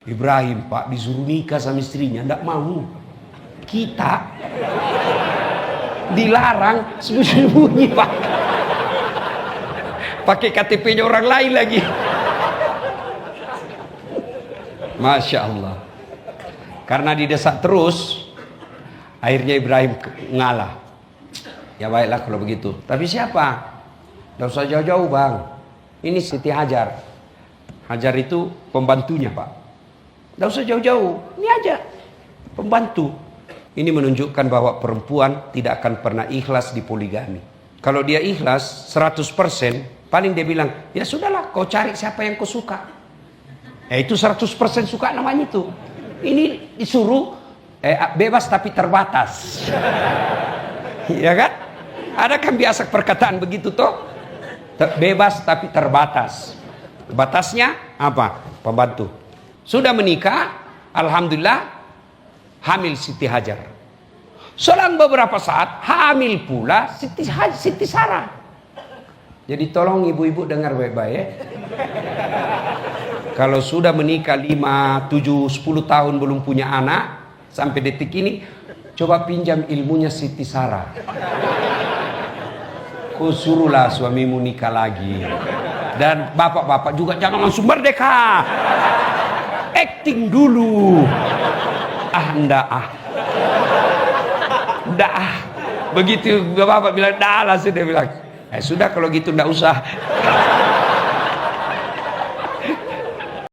Ibrahim Pak disuruh nikah sama istrinya, ndak mau. Kita dilarang sembunyi-sembunyi Pak, pakai KTP-nya orang lain lagi. Masya Allah. Karena didesak terus, akhirnya Ibrahim ngalah. Ya baiklah kalau begitu. Tapi siapa? Tidak usah jauh-jauh bang. Ini Siti Hajar. Hajar itu pembantunya Pak. Tidak usah jauh-jauh. Ini aja pembantu. Ini menunjukkan bahwa perempuan tidak akan pernah ikhlas di poligami. Kalau dia ikhlas 100%, paling dia bilang, ya sudahlah kau cari siapa yang kau suka. Itu 100% suka namanya itu. Ini disuruh bebas tapi terbatas. Ya kan? Ada kan biasa perkataan begitu toh? Bebas tapi terbatas. Batasnya apa? Pembantu. Sudah menikah, alhamdulillah hamil Siti Hajar. Selang beberapa saat hamil pula Siti Sarah. Jadi tolong ibu-ibu dengar baik-baik. Kalau sudah menikah 5, 7, 10 tahun belum punya anak, sampai detik ini, coba pinjam ilmunya Siti Sarah. Kau suruhlah suamimu nikah lagi. Dan bapak-bapak juga jangan langsung merdeka. Acting dulu. Enggak Begitu bapak bilang, dah lah, sudah bilang, sudah kalau gitu enggak usah.